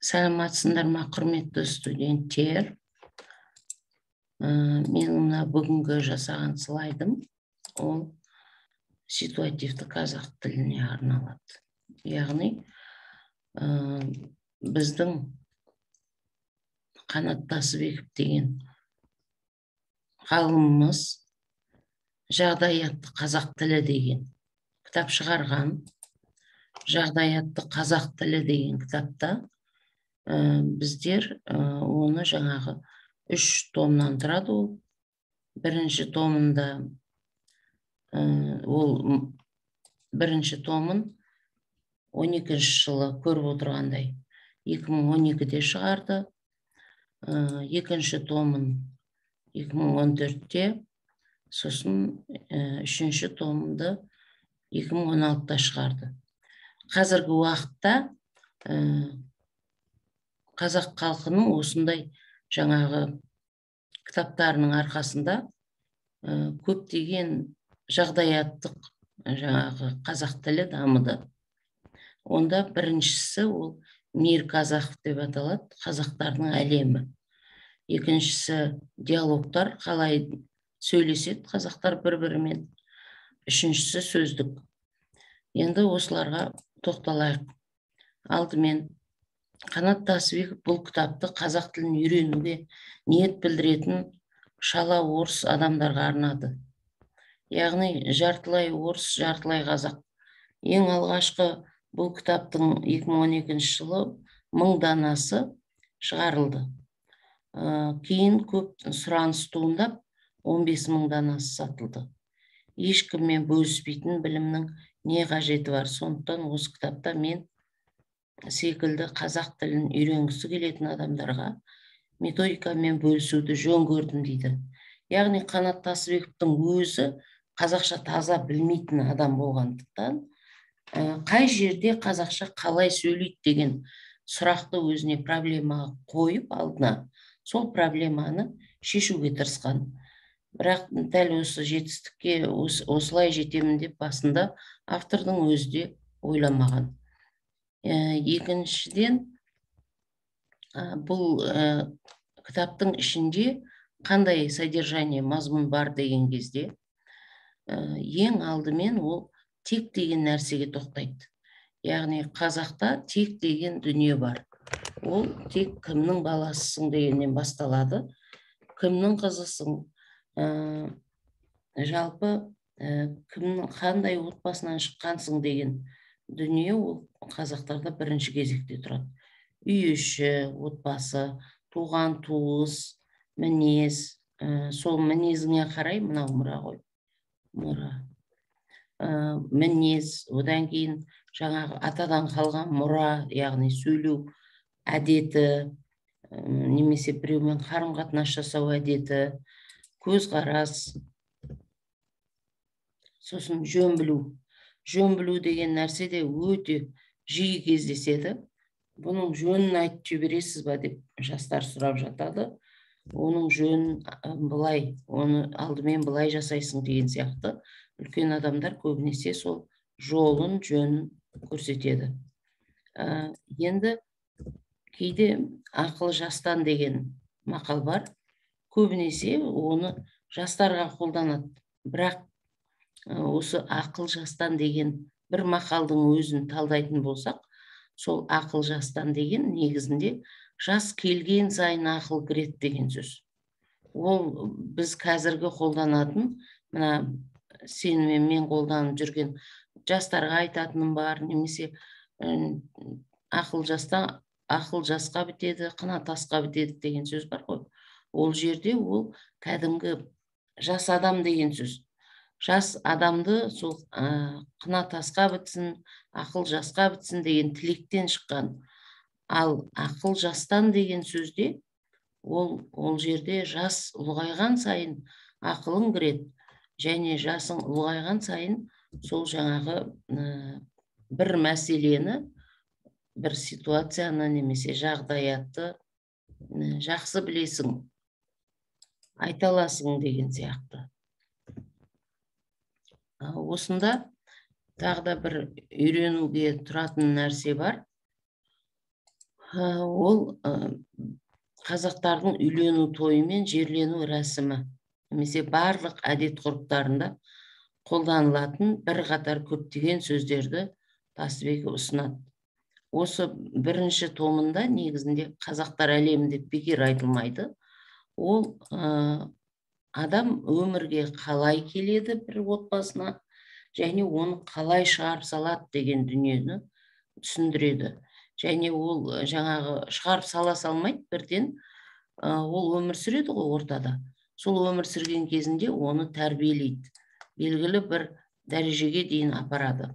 Саламатсыздар ма, құрметті студенттер? Мен мына бүгінгі жасаған слайдым ол ситуативті қазақ тіліне арналады. Яғни біздің Қанат Тасыбеков деген ғалымымыз жағдаятты қазақ тілі деген кітап шығарған. Жағдаятты қазақ тілі деген кітапта біздер оны жаңағы 3 томнан тұрады. Ол бірінші томында бірінші томын 12-ші жылы көріп отырғандай 2012-де шығарды. Екінші томын 2014-те, сосын 3-ші томды 2016-да шығарды. Қазіргі уақытта қазақ халқының осындай жаңағы кітаптарының арқасында көптеген жағдаяттық жаңағы қазақ тілі дамыды. Онда біріншісі ол Мир Казахов деп аталады, қазақтардың әлемі. Екіншісі диалогтар, қалай сөйлеседі қазақтар бір-бірімен. Үшіншісі сөздік. Енді осыларға тоқталайық. Алдымен Қанат Тасыбеков бұл кітапты қазақ тілін үйренуге ниет білдіретін шала орыс адамдарға арнады. Яғни жартылай орыс, жартылай қазақ. Ең алғашқы бұл кітаптың 2012 жылы 1000 данасы шығарылды. Кейін көп сұраныс туындап 15.000 данасы сатылды. Ешкіммен бөліспейтін білімнің не қажеті бар? Сондықтан осы кітапта мен секілді қазақ тілін үйренгісі келетін адамдарға методикамен бөлісуді жөн көрдім дейді. Яғни Қанат Тасыбековтың өзі қазақша таза білмейтін адам болғандықтан, қай жерде қазақша қалай сөйлейді деген сұрақты өзіне проблема қойып алдына, сол проблеманы шешуге тырысқан. Бірақ дәл осы жетістікке осылай жетемін деп басында автордың өзі де ойламаған. Екіншіден, бұл кітаптың ішінде қандай содержание, мазмұн бар деген кезде, ең алдымен ол тек деген нәрсеге тоқтайды. Яғни қазақта тек деген дүние бар. Ол тек кімнің баласысың дегеннен басталады. Кімнің қызысың, жалпы кімнің қандай отбасынан шыққансың деген дүние ол қазақтарда бірінші кезекте тұрады. Үй іші, отбасы, туған туыс, мінез, сол мінезіңе қарай мынау мұра ғой. Мінез, одан кейін жаңағы атадан қалған мұра, яғни сөйлеу әдеті, немесе біреумен қарым-қатынас жасау әдеті, көзқарас, сосын жөн білу. Жөн білу деген нәрсе де өте жиі кездеседі. Бұның жөнін айтып жібересіз ба деп жастар сұрап жатады. Оның жөнін былай, оны алдымен былай жасайсың деген сияқты. Үлкен адамдар көбінесе сол жолын, жөнін көрсетеді. Енді кейде ақыл жастан деген мақал бар. Көбінесе оны жастарға қолданады. Бірақ осы ақыл жастан деген бір мақалдың өзін талдайтын болсақ, сол ақыл жастан деген негізінде жас келген сайын ақыл кіреді деген сөз. Ол біз қазіргі қолданатын, мына сен мен мен қолданып жүрген жастарға айтатыным бар, немесе ақыл жасқа бітеді, қына тасқа бітеді деген сөз бар ғой. Ол жерде ол кәдімгі жас адам деген сөз. Жас адамды сол қына тасқа бітсін, ақыл жасқа бітсін деген тілектен шыққан. Ал ақыл жастан деген сөзде ол жерде жас ұлғайған сайын ақылың кіреді, және жасың ұлғайған сайын сол жаңағы бір мәселені, бір ситуацияны немесе жағдаятты жақсы білесің, айта аласың деген сияқты. Осында тағы да бір үйренуге тұратын нәрсе бар. Ол қазақтардың үйлену тойы мен жерлену рәсімі немесе барлық әдет ғұрыптарында қолданылатын бірқатар көптеген сөздерді Тасыбек ұсынады. Осы бірінші томында негізінде қазақтар әлемінде бекер айтылмайды. Ол адам өмірге қалай келеді бір отбасына және оны қалай шығарып салады деген дүниені түсіндіреді. Және ол жаңағы шығарып сала салмайды бірден, ол өмір сүреді ғой ортада. Сол өмір сүрген кезінде оны тәрбиелейді, белгілі бір дәрежеге дейін апарады.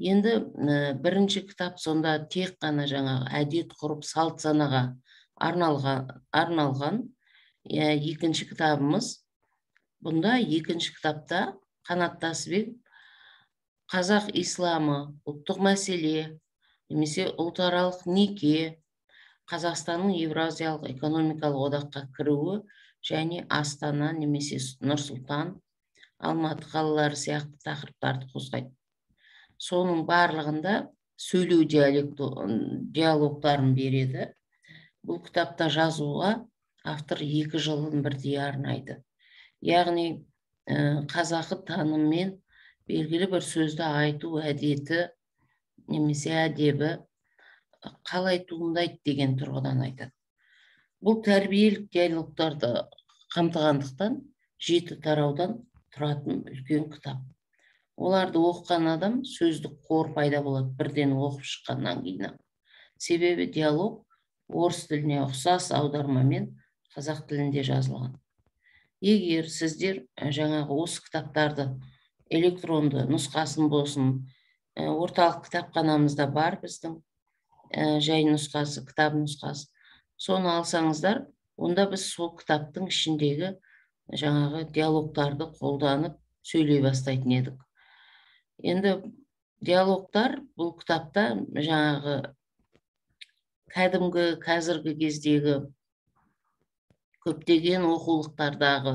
Енді бірінші кітап сонда тек қана жаңағы әдет ғұрып салт санаға арналған. Екінші кітабымыз. Бұнда екінші кітапта Қанат Тасыбек қазақ исламы, ұлттық мәселе, немесе ұлтаралық неке, Қазақстанның Евразиялық экономикалық одаққа кіруі және Астана немесе Нұр-Сұлтан, Алматы қалалары сияқты тақырыптарды қозғайды. Соның барлығында сөйлеу диалогтарын береді. Бұл кітапта жазуға автор 2 жылын бірдей арнайды. Яғни қазақы таныммен белгілі бір сөзді айту әдеті немесе әдебі қалай туындайды деген тұрғыдан айтады. Бұл тәрбиелік диалогтарды қамтығандықтан 7 тараудан тұратын үлкен кітап. Оларды оқыған адам сөздік қор пайда болады бірден оқып шыққаннан кейін. Себебі диалог орыс тіліне ұқсас аудармамен қазақ тілінде жазылған. Егер сіздер жаңағы осы кітаптарды электронды нұсқасын болсын, орталық кітапханамызда бар біздің жай нұсқасы, кітап нұсқасы. Соны алсаңыздар, онда біз сол кітаптың ішіндегі жаңағы диалогтарды қолданып сөйлей бастайтын едік. Енді диалогтар бұл кітапта жаңағы кәдімгі қазіргі кездегі көптеген оқулықтардағы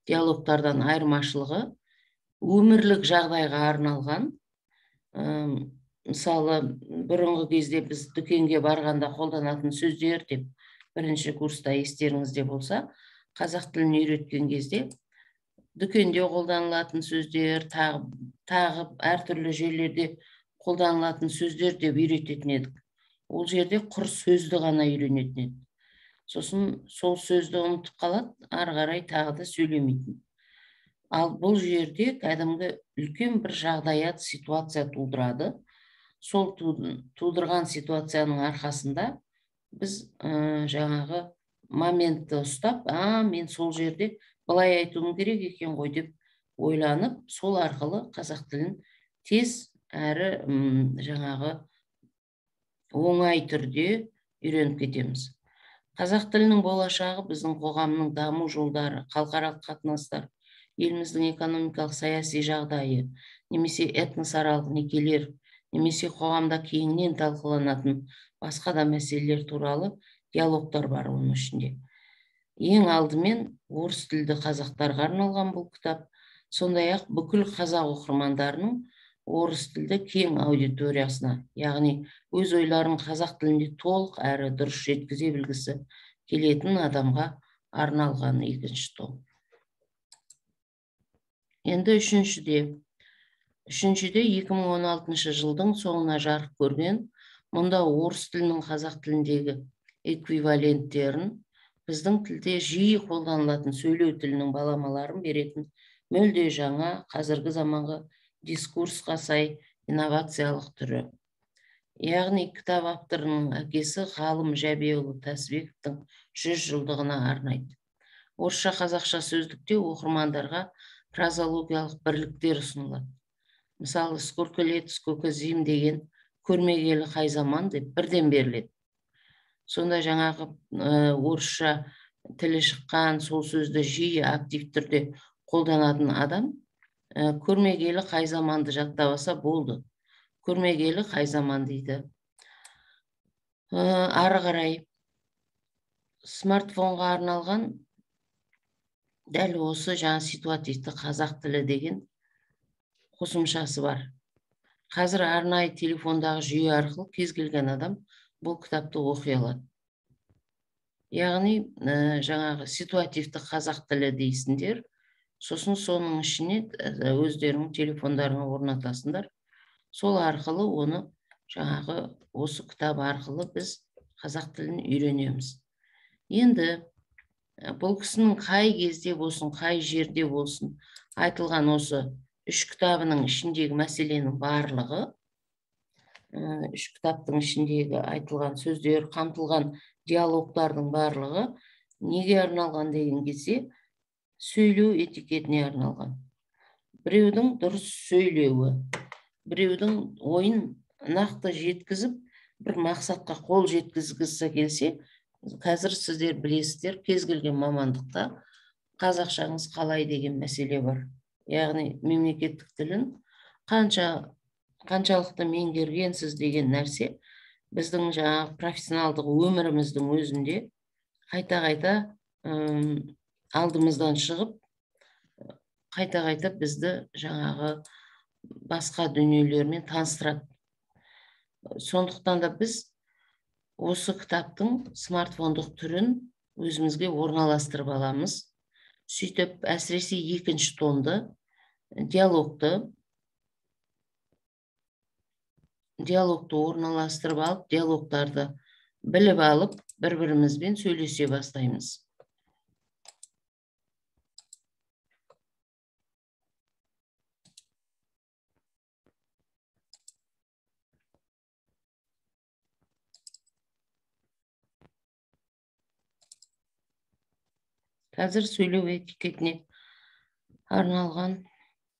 диалогтардан айырмашылығы өмірлік жағдайға арналған. Мысалы, бұрынғы кезде біз дүкенге барғанда қолданатын сөздер деп бірінші курста естеріңізде болса, қазақ тілін үйреткен кезде дүкенде қолданылатын сөздер, тағы әртүрлі жерлерде қолданылатын сөздер деп үйрететін едік. Ол жерде құр сөзді ғана үйренетін еді. Сосын сол сөзді ұмытып қалады, ары қарай тағы да сөйлемейтін. Ал бұл жерде кәдімгі үлкен бір жағдаят, ситуация тудырады. Сол тудырған ситуацияның арқасында біз жаңағы моментті ұстап, мен сол жерде былай айтуым керек екен ғой деп ойланып, сол арқылы қазақ тілін тез әрі жаңағы оңай түрде үйреніп кетеміз. Қазақ тілінің болашағы біздің қоғамның даму жолдары, халықаралық қатынастар, еліміздің экономикалық саяси жағдайы, немесе этносаралық некелер, немесе қоғамда кеңінен талқыланатын басқа да мәселелер туралы диалогтар бар оның ішінде. Ең алдымен орыс тілді қазақтарға арналған бұл кітап, сондай-ақ бүкіл қазақ оқырмандарының орыс тілді кең аудиториясына, яғни өз ойларын қазақ тілінде толық әрі дұрыс жеткізе білгісі келетін адамға арналған екінші том. Енді үшіншіде 2016 жылдың соңына жарық көрген, мұнда орыс тілінің қазақ тіліндегі эквиваленттерін, біздің тілде жиі қолданылатын сөйлеу тілінің баламаларын беретін мүлде жаңа, қазіргі заманғы дискурсқа сай инновациялық түрі. Яғни кітап авторының әкесі ғалым Жәбеұлы Тасыбековтың 100 жылдығына арнайды. Орысша қазақша сөздікте оқырмандарға прозологиялық бірліктер ұсынылады. Мысалы, сколько лет, сколько зим деген көрмегелі қай заман деп бірден беріледі. Сонда жаңағы орысша тілі шыққан сол сөзді жиі актив түрде қолданатын адам көрмегелі қай заманды жаттап алса болды. Көрмегелі қай заман дейді. Ары қарай смартфонға арналған дәл осы жаңа ситуативті қазақ тілі деген қосымшасы бар. Қазір арнайы телефондағы жүйе арқылы кез келген адам бұл кітапты оқи алады. Яғни жаңағы ситуативті қазақ тілі дейсіңдер, сосын соның ішіне өздерінің телефондарына орнатасыңдар. Сол арқылы оны жаңағы осы кітап арқылы біз қазақ тілін үйренеміз. Енді бұл кісінің қай кезде болсын, қай жерде болсын айтылған осы 3 кітабының ішіндегі мәселенің барлығы, 3 кітаптың ішіндегі айтылған сөздер, қамтылған диалогтардың барлығы неге арналған деген кезде сөйлеу этикетіне арналған. Біреудің дұрыс сөйлеуі, біреудің ойын нақты жеткізіп, бір мақсатқа қол жеткізгісі келсе, қазір сіздер білесіздер, кез келген мамандықта қазақшаңыз қалай деген мәселе бар. Яғни мемлекеттік тілін қаншалықты меңгергенсіз деген нәрсе біздің жаңағы профессионалдық өміріміздің өзінде қайта-қайта алдымыздан шығып, қайта-қайта бізді жаңағы басқа дүниелермен таныстырады. Сондықтан да біз осы кітаптың смартфондық түрін өзімізге орналастырып аламыз. Сөйтіп, әсіресе 2-ші томды диалогты орналастырып алып, диалогтарды біліп алып, бір-бірімізбен сөйлесе бастаймыз. Қазір сөйлеу этикетіне арналған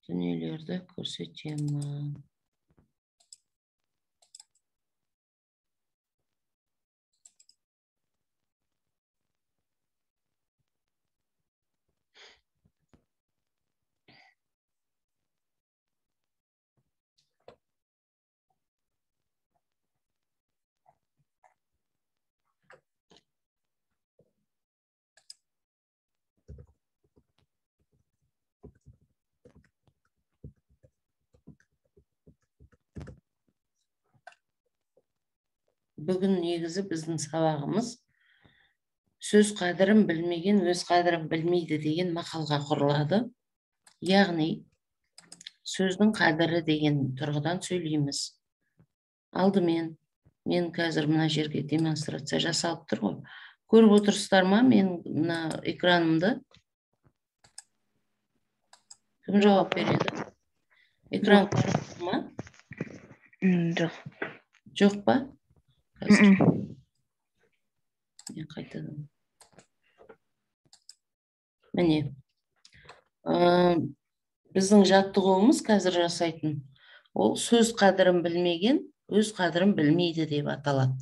дүниелерді көрсетемін. Бүгін негізі біздің сабағымыз сөз қадірін білмеген, өз қадірін білмейді деген мақалға құрылады. Яғни, сөздің қадірі деген тұрғыдан сөйлейміз. Алдымен, мен қазір мына жерге демонстрация жасалып тұр ғой. Көріп отырсыздар ма мен мына экранымды? Кім жауап береді? Экран көріп тұр ма? Жоқ. Жоқ па? Мен қайтадан. Міне. Біздің жаттығуымыз қазір жасайтын. Ол сөз қадірін білмеген, өз қадірін білмейді деп аталады.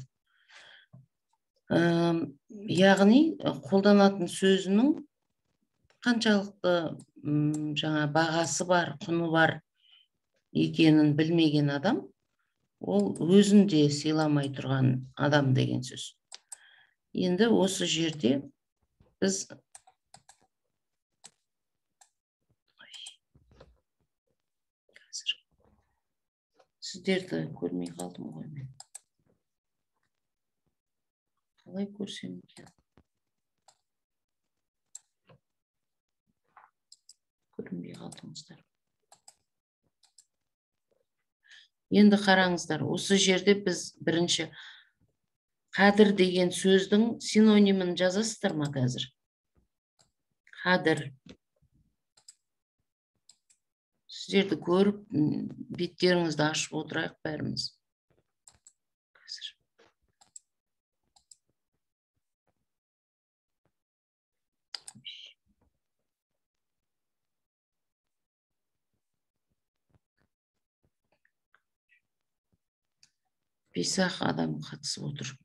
Яғни, қолданатын сөзінің қаншалықты жаңа бағасы бар, құны бар екенін білмеген адам, ол өзін де сыйламай тұрған адам деген сөз. Енді осы жерде біз сіздерді көрмей қалдым ғой мен. Қалай көрсем екен? Көрінбей қалдыңыздар. Енді қараңыздар, осы жерде біз бірінші қадір деген сөздің синонимін жазасыздар ма қазір? Қадір. Сіздерді көріп, беттеріңізді ашып отырайық бәріміз. Қазір. Бес-ақ адам қатысып отыр.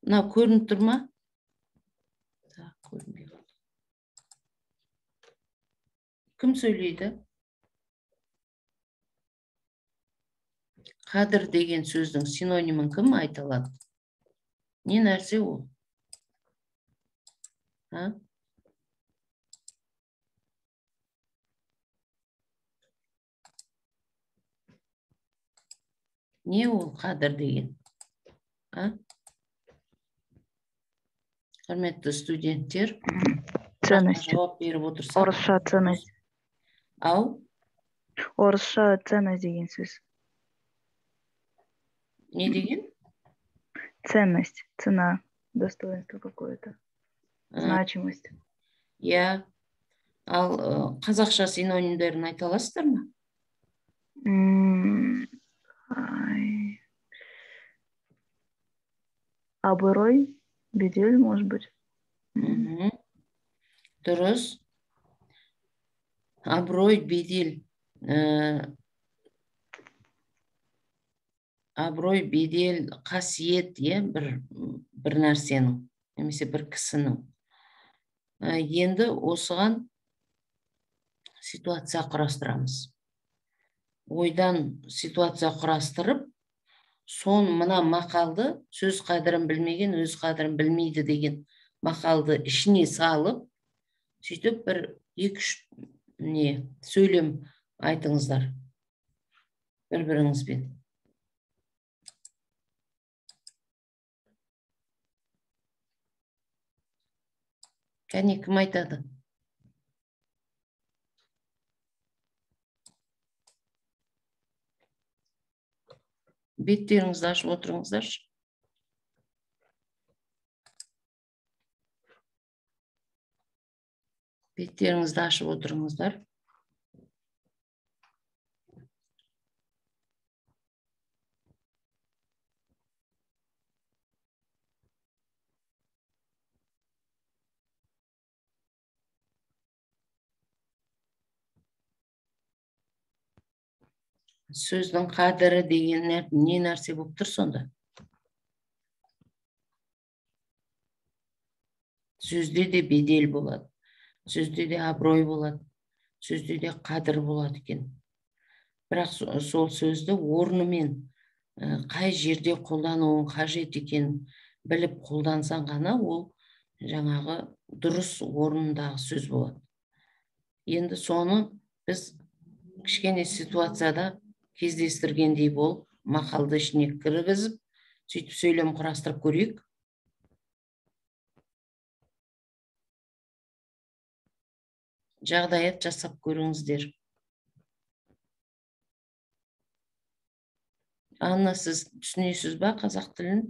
Мына көрініп тұр ма? Көрінбей қалды. Кім сөйлейді? Қадір деген сөздің синонимін кім айта алады? Не нәрсе ол? Не ол қадір деген? Құрметті студенттер, Ценность. жауап беріп отырсақ. Орысша ценность. Ау? Орысша ценность деген сөз. Не деген? Ценность, цена, достоинство какое-то, значимость. Я. Ал қазақша синонимдерін айта аласыздар ма? Абырой, бедель, может быть. Дұрыс. Абырой, бедел. Абырой, бедел, қасиет, бір нәрсенің, немесе бір кісінің. Енді осыған ситуация құрастырамыз. Ойдан ситуация құрастырып, сон мына мақалды сөз қадірін білмеген, өз қадірін білмейді деген мақалды ішіне салып, сөйтіп бір 2-3 сөйлем айтыңыздар бір-біріңізбен. Кәне, кім айтады? Беттеріңізді ашып отырыңыздаршы. Беттеріңізді ашып отырыңыздар. Сөздің қадірі деген не нәрсе болып тұр сонда? Сөзде де бедел болады, сөзде де абырой болады, сөзде де қадір болады екен. Бірақ сол сөзді орнымен қай жерде қолдануын қажет екен біліп қолдансаң ғана ол жаңағы дұрыс орнындағы сөз болады. Енді соны біз кішкене ситуацияда кездестіргендей болып, мақалды ішіне кіргізіп, сөйтіп сөйлем құрастырып көрейік. Жағдаят жасап көріңіздер. Анна, сіз түсінесіз ба қазақ тілін?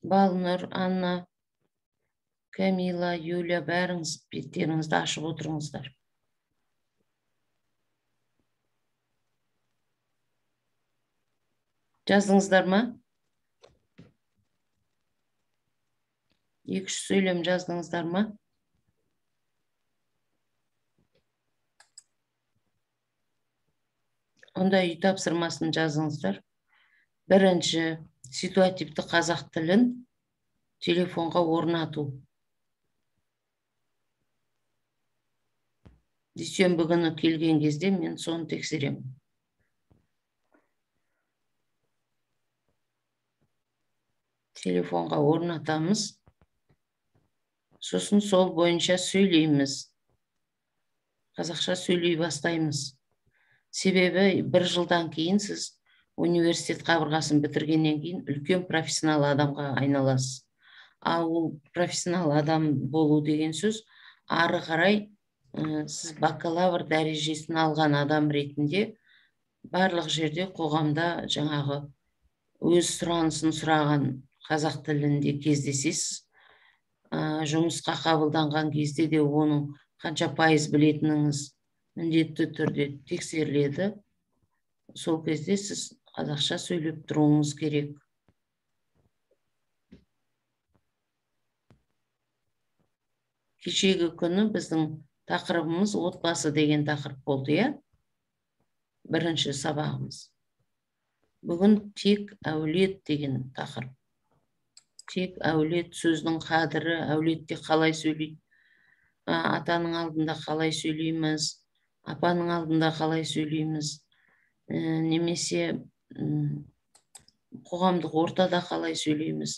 Балнұр, Анна, Камила, Юля, бәріңіз беттеріңізді ашып отырыңыздар. Жаздыңыздар ма? 2-3 сөйлем жаздыңыздар ма? Онда үй тапсырмасын жазыңыздар. Бірінші, ситуативті қазақ тілін телефонға орнату. Дүйсенбі күні келген кезде мен соны тексеремін. Телефонға орнатамыз. Сосын сол бойынша сөйлейміз. Қазақша сөйлей бастаймыз. Себебі 1 жылдан кейін сіз университет қабырғасын бітіргеннен кейін үлкен профессионал адамға айналасыз. Ал профессионал адам болу деген сөз, ары қарай сіз бакалавр дәрежесін алған адам ретінде барлық жерде қоғамда жаңағы өз сұранысын сұраған қазақ тілінде кездесесіз. Жұмысқа қабылданған кезде де оның қанша пайыз білетініңіз міндетті түрде тексеріледі. Сол кезде сіз қазақша сөйлеп тұруыңыз керек. Кешегі күні біздің тақырыбымыз отбасы деген тақырып болды, я? Бірінші сабағымыз. Бүгін тек әулет деген тақырып. Тек әулет сөздің қадірі, әулетте қалай сөйлейді. атаның алдында қалай сөйлейміз, апаның алдында қалай сөйлейміз, немесе қоғамдық ортада қалай сөйлейміз.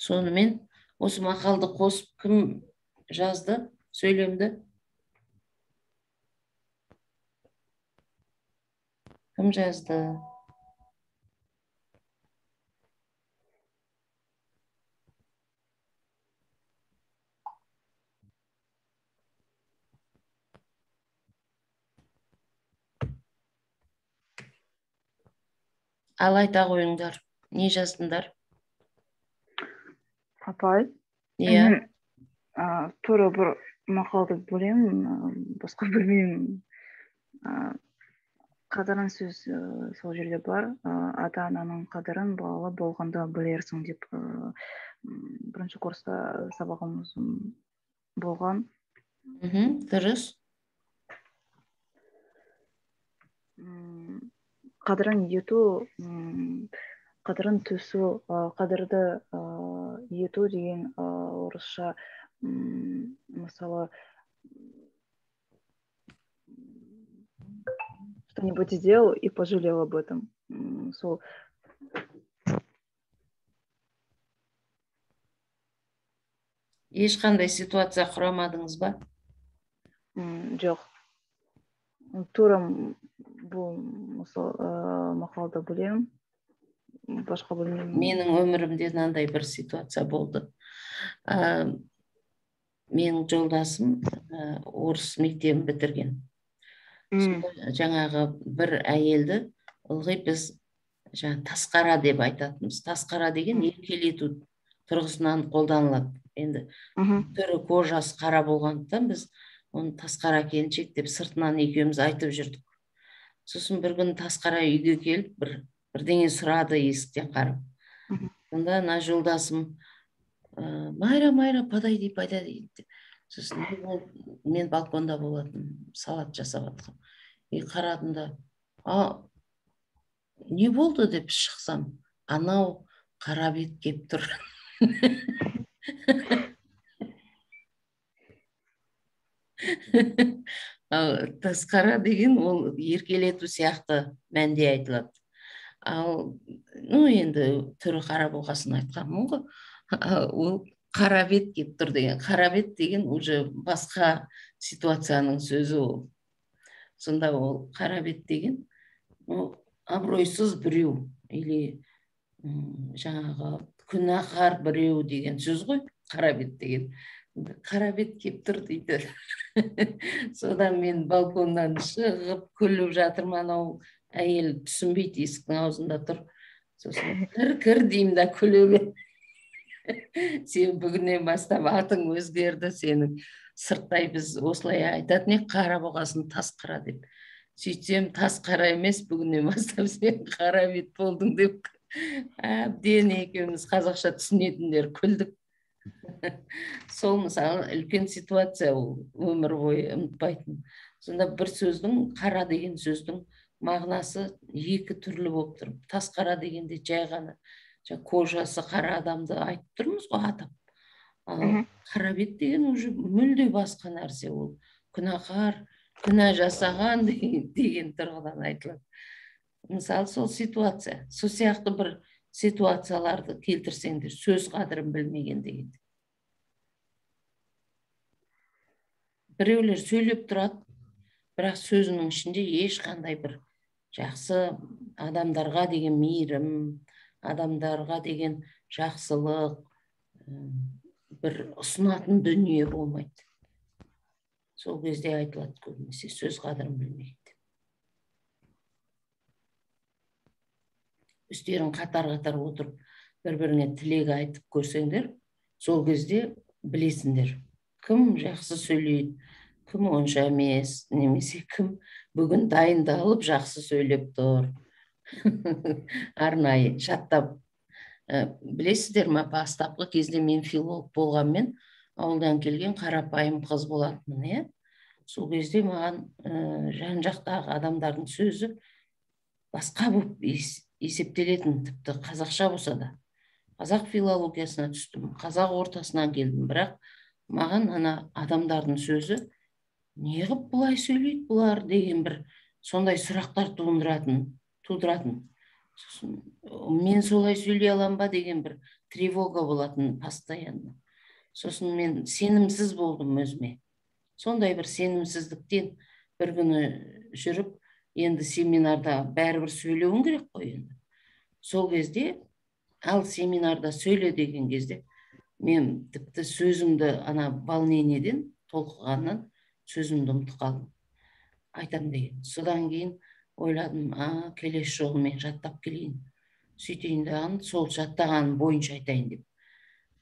Сонымен осы мақалды қосып кім жазды сөйлемді? Кім жазды? Ал айта қойыңдар. Не жаздыңдар? Апай, Иә. мен тура бір мақалды білемін, басқа білмеймін. Қадірін сөз сол жерде бар. Ата ананың қадірін бала болғанда білерсің деп бірінші курста сабағымыз болған. Дұрыс. Қадірін ету, қадірін түсу, қадірді ету деген орысша мысалы что-нибудь сделал и пожалел об этом. Сол Ешқандай ситуация құрамадыңыз ба? жоқ. Тура бұл мақалды білемін, басқа білмеймін. Менің өмірімде мынандай бір ситуация болды. Менің жолдасым орыс мектебін бітірген. Жаңағы бір әйелді ылғи біз тасқара деп айтатынбыз. Тасқара деген еркелету тұрғысынан қолданылады. Енді түрі кожасы қара болғандықтан біз оны тасқара келіншек деп сыртынан екеуміз айтып жүрдік. Сосын бір күн тасқара үйге келіп бірдеңе сұрады есіктен қарап. Сонда ана жолдасым Майра, подойди. Сосын мен балконда болатын, салат жасап жатқам. Қарадым да, не болды деп шықсам, анау қара бет кеп тұр. Тасқара деген ол еркелету сияқты мәнде айтылады. Ал енді түрі қара болғасын айтқанмын ғой. Ол қара бет кеп тұр деген. Қара бет деген уже басқа ситуацияның сөзі ол. Сонда ол қара бет деген абыройсыз біреу или жаңағы күнәһар біреу деген сөз ғой, қара бет деген. Қара бет кеп тұр дейді. Содан мен балконнан шығып күліп жатырмын, анау әйел түсінбейді, есіктің аузында тұр. Сосын кір деймін да күлемін. Сен бүгіннен бастап атың өзгерді, сенің сырттай біз осылай айтатын едік, қара болғасын тасқара деп. Сөйтсем тасқара емес, бүгіннен бастап сен қара бет болдың деп әбден екеуміз қазақша түсінетіндер күлдік. Сол мысалы үлкен ситуация, ол өмір бойы ұмытпайтын. Сонда бір сөздің, қара деген сөздің мағынасы екі түрлі болып тұр. Тасқара дегенде жай ғана кожасы қара адамды айтып тұрмыз ғой, атап. Ал қара бет деген уже мүлде басқа нәрсе, ол күнәһар, күнә жасаған деген тұрғыдан айтылады. Мысалы сол ситуация, сол сияқты бір ситуацияларды келтірсеңдер, сөз қадірін білмеген деген. Біреулер сөйлеп тұрады, бірақ сөзінің ішінде ешқандай бір жақсы адамдарға деген мейірім, адамдарға деген жақсылық, бір ұсынатын дүние болмайды. Сол кезде айтылады көбінесе сөз қадірін білмейді. Үстерін қатар-қатар отырып, бір-біріне тілек айтып көрсеңдер, сол кезде білесіңдер, кім жақсы сөйлейді, кім онша емес, немесе кім бүгін дайындалып жақсы сөйлеп тұр. Арнайы жаттап. Білесіздер ма, бастапқы кезде мен филолог болғанмен, ауылдан келген қарапайым қыз болатынмын. Сол кезде маған жан-жақтағы адамдардың сөзі басқа болып есептелетін, тіпті қазақша болса да. Қазақ филологиясына түстім, қазақ ортасынан келдім, бірақ маған ана адамдардың сөзі неғып бұлай сөйлейді бұлар деген бір сондай сұрақтар тудыратын. Сосын мен солай сөйлей алам ба деген бір тревога болатын постоянно. Сосын мен сенімсіз болдым өзіме. Сондай бір сенімсіздіктен бір күні жүріп, енді семинарда бәрібір сөйлеуім керек қой енді. Сол кезде, ал семинарда сөйле деген кезде, мен тіпті сөзімді ана волнениеден толқығаннан сөзімді ұмытып қалдым. Айтам деген. Содан кейін ойладым, келесі жолы мен жаттап келейін. Сөйтейін даған, сол жаттаған бойынша айтайын деп.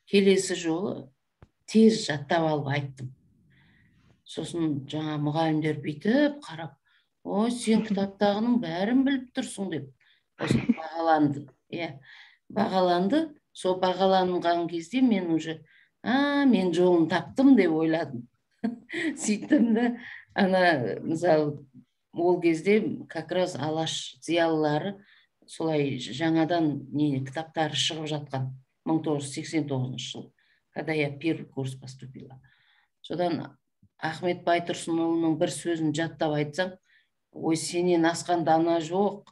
Келесі жолы тез жаттап алып айттым. Сосын жаңа мұғалімдер бүйтіп қарап, ой, сен кітаптағының бәрін біліп тұрсың деп. Сосын бағаланды. Бағаланды. Сол бағаланған кезде мен уже, мен жолын таптым деп ойладым. Сөйттім да, ана, мысалы, ол кезде как раз Алаш зиялылары солай жаңадан кітаптары шығып жатқан 1989 жыл, когда я первый курс поступила. Содан Ахмет Байтұрсынұлының бір сөзін жаттап айтсам, ой, сенен асқан дана жоқ.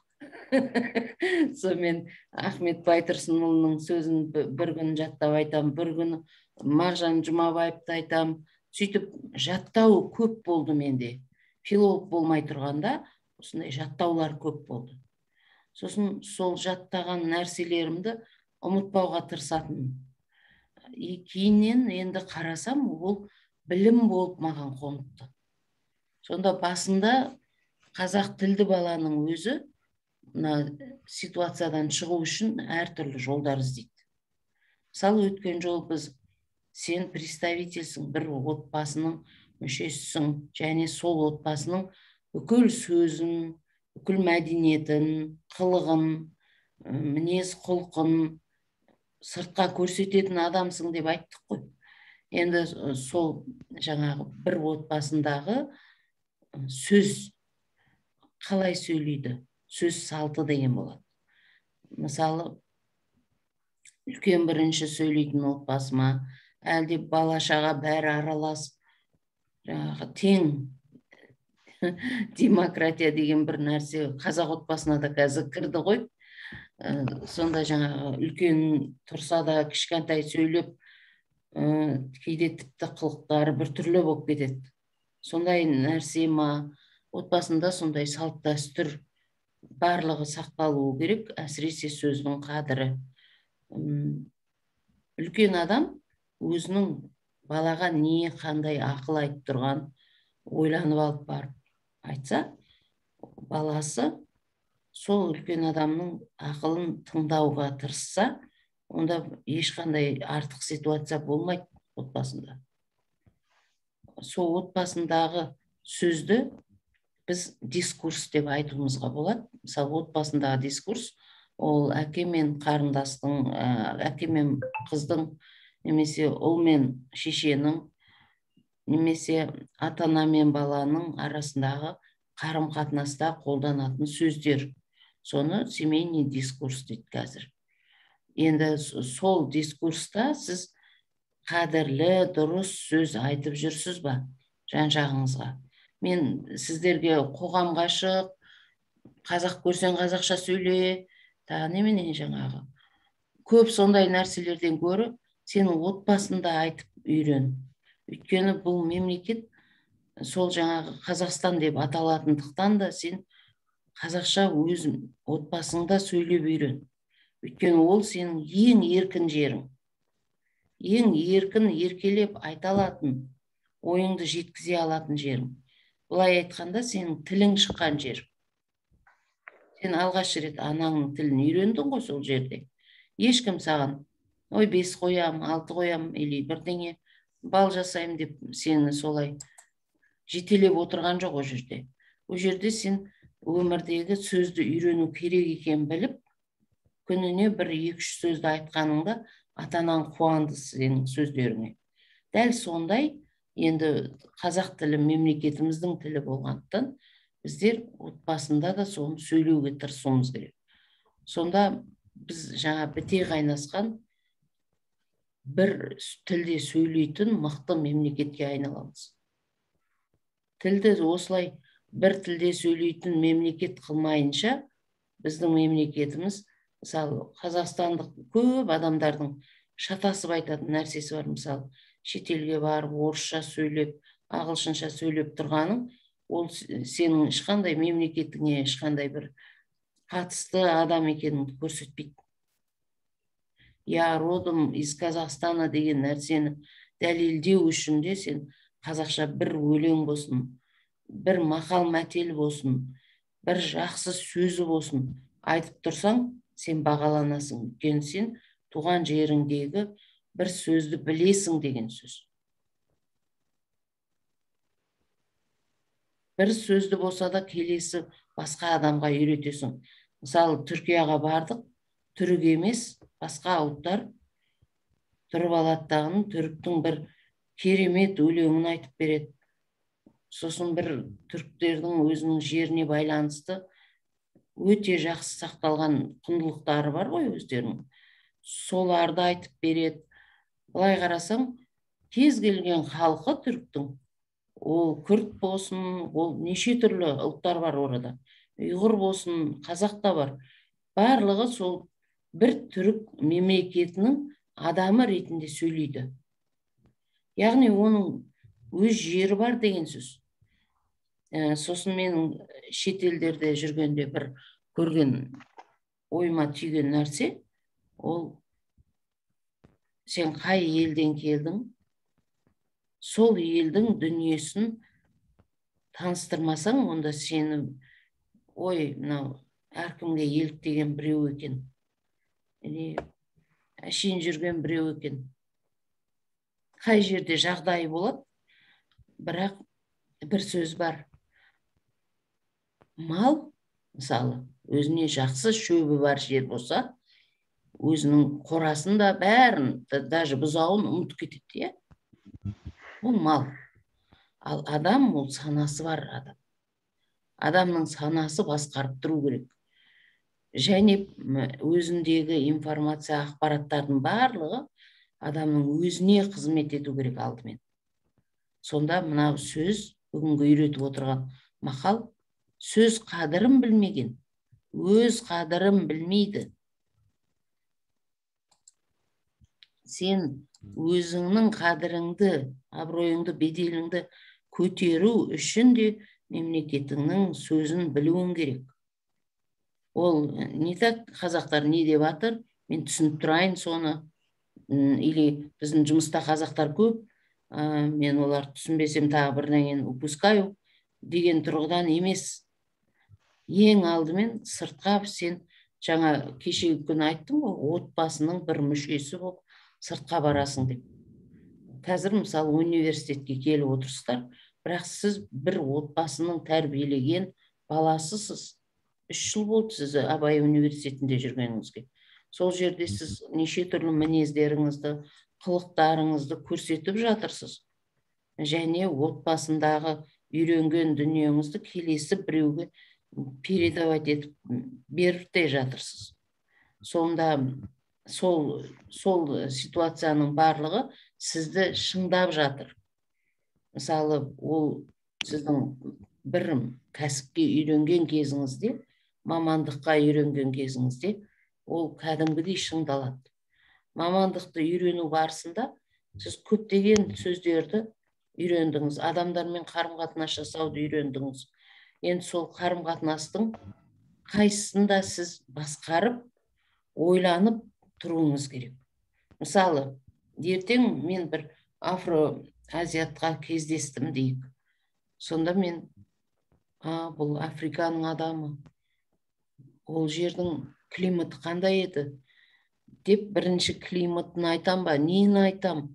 Сонымен Ахмет Байтұрсынұлының сөзін бір күн жаттап айтам, бір күні Мағжан Жұмабаевты айтам. Сөйтіп жаттау көп болды менде. Филолог болмай тұрғанда осындай жаттаулар көп болды. Сосын сол жаттаған нәрселерімді ұмытпауға тырысатынмын. Кейіннен енді қарасам, ол білім болып маған қоныпты. Сонда басында қазақ тілді баланың өзі ситуациядан шығу үшін әртүрлі жолдар іздейді. Мысалы, өткен жол біз сен представительсің, бір отбасының мүшесісің, және сол отбасының бүкіл сөзін, бүкіл мәдениетін, қылығын, мінез құлқын сыртқа көрсететін адамсың деп айттық қой. Енді сол жаңағы бір отбасындағы сөз қалай сөйлейді, сөз салты деген болады. Мысалы, үлкен бірінші сөйлейтін отбасыма, әлде балашаға бәрі араласып, жаңағы тең демократия деген бір нәрсе қазақ отбасына да қазір кірді ғой. Сонда жаңағы үлкен тұрса да кішкентай сөйлеп, кейде тіпті қылықтары бір түрлі болып кетеді. Сондай нәрсе ма, отбасында сондай салт дәстүр барлығы сақталуы керек, әсіресе сөздің қадірі. Үлкен адам өзінің балаға не қандай ақыл айтып тұрған ойланып алып барып айтса, баласы сол үлкен адамның ақылын тыңдауға тырысса, онда ешқандай артық ситуация болмайды отбасында. Сол отбасындағы сөзді біз дискурс деп айтуымызға болады. Мысалы, отбасындағы дискурс ол әке мен қарындастың, әке мен қыздың, немесе ұл мен шешенің, немесе ата-ана мен баланың арасындағы қарым-қатынаста қолданатын сөздер. Соны семейный дискурс дейді қазір. Енді сол дискурста сіз қадірлі, дұрыс сөз айтып жүрсіз ба жан-жағыңызға? Мен сіздерге қоғамға шық, қазақ көрсең қазақша сөйле, немене жаңағы. Көп сондай нәрселерден гөрі сенің отбасында айтып үйрен. Өйткені бұл мемлекет сол жаңағы Қазақстан деп аталатындықтан да сен қазақша өз отбасыңда сөйлеп үйрен. Өйткені ол сенің ең еркін жерің. Ең еркін, еркелеп айта алатын, ойыңды жеткізе алатын жерің. Бұлай айтқанда сенің тілің шыққан жер. Сен алғаш рет анаңның тілін үйрендің ғой сол жерде. Ешкім саған, ой, 5 қоям, 6 қоям, или бірдеңе бал жасайым деп сені солай жетелеп отырған жоқ о жерде. О жерде сен өмірдегі сөзді үйрену керек екен біліп, күніне 1-2 сөзді айтқаныңда ата-анаң қуанды сенің сөздеріңе. Дәл сондай, енді қазақ тілі мемлекетіміздің тілі болғандықтан, біздер отбасында да соны сөйлеуге тырысуымыз керек. Сонда біз жаңа біте қайнасқан бір тілде сөйлейтін мықты мемлекетке айналамыз. Тілді осылай бір тілде сөйлейтін мемлекет қылмайынша, біздің мемлекетіміз, мысалы, қазақстандық көп адамдардың шатасып айтатын нәрсесі бар. Мысалы, шетелге барып, орысша сөйлеп, ағылшынша сөйлеп тұрғаның, ол сенің ешқандай мемлекетіңе ешқандай бір қатысты адам екеніңді көрсетпейді. Я родом из Казахстана деген нәрсені дәлелдеу үшін де сен қазақша бір өлең болсын, бір мақал мәтел болсын, бір жақсы сөзі болсын айтып тұрсаң, сен бағаланасың. Өйткені сен туған жеріңдегі бір сөзді білесің деген сөз. Бір сөзді болса да келесі басқа адамға үйретесің. Мысалы, Түркияға бардық, түрік емес, басқа ұлттар тұрып алаттағын түріктің бір керемет өлеңін айтып береді. Сосын бір түріктердің өзінің жеріне байланысты өте жақсы сақталған құндылықтары бар ғой өздерінің. Соларды айтып береді. Былай қарасаң, кез келген халқы түріктің, ол күрд болсын, ол неше түрлі ұлттар бар орада. Ұйғыр болсын, қазақ та бар. Барлығы сол бір түрік мемлекетінің адамы ретінде сөйлейді. Яғни оның өз жері бар деген сөз. Сосын менің шетелдерде жүргенде бір көрген ойыма түйген нәрсе, ол сен қай елден келдің, сол елдің дүниесін таныстырмасаң, онда сені, ой, мынау әркімге еліктеген біреу екен, әшейін жүрген біреу екен. Қай жерде жағдайы болады, бірақ бір сөз бар. Мал, мысалы, өзіне жақсы шөбі бар жер болса, өзінің қорасын да бәрін, даже бұзауын ұмытып кетеді. Ол мал. Ал адам, ол санасы бар адам. Адамның санасы басқарып тұру керек. Және өзіндегі информация, ақпараттардың барлығы адамның өзіне қызмет ету керек алдымен. Сонда мынау сөз, бүгінгі үйретіп отырған мақал, сөз қадірін білмеген, өз қадірін білмейді. Сен өзіңнің қадіріңді, абыройыңды, беделіңді көтеру үшін де мемлекетіңнің сөзін білуің керек. Ол не так қазақтар не деп жатыр, мен түсініп тұрайын соны, или біздің жұмыста қазақтар көп, мен олар түсінбесем тағы бірдеңені упускаю деген тұрғыдан емес. Ең алдымен сыртқа сен, жаңа кешегі күні айттым ғой, отбасының бір мүшесі болып сыртқа барасың деп. Қазір мысалы университетке келіп отырсыздар, бірақ сіз бір отбасының тәрбиелеген баласысыз. 3 жыл болды сіз Абай университетінде жүргеніңізге. Сол жерде сіз неше түрлі мінездеріңізді, қылықтарыңызды көрсетіп жатырсыз. Және отбасындағы үйренген дүниеңізді келесі біреуге передавать етіп беріп те жатырсыз. Сонда сол ситуацияның барлығы сізді шыңдап жатыр. Мысалы, ол сіздің бір кәсіпке үйренген кезіңізде, мамандыққа үйренген кезіңізде, ол кәдімгідей шыңдалады. Мамандықты үйрену барысында сіз көптеген сөздерді үйрендіңіз, адамдармен қарым-қатынас жасауды үйрендіңіз. Енді сол қарым-қатынастың қайсысында сіз басқарып, ойланып тұруыңыз керек. Мысалы, ертең мен бір афро-азиатқа кездестім дейік. Сонда мен, бұл Африканың адамы, ол жердің климаты қандай еді деп бірінші климатын айтам ба, нені айтам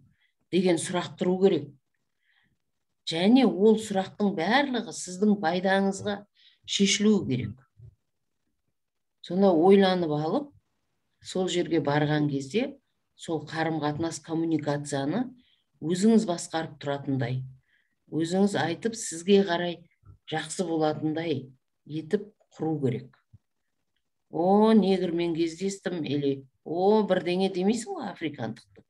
деген сұрақ тұру керек. Және ол сұрақтың барлығы сіздің пайдаңызға шешілуі керек. Сонда ойланып алып, сол жерге барған кезде сол қарым-қатынас коммуникацияны өзіңіз басқарып тұратындай, өзіңіз айтып сізге қарай жақсы болатындай етіп құру керек. Негрмен кездестім, или бірдеңе демейсің ғой африкандықты.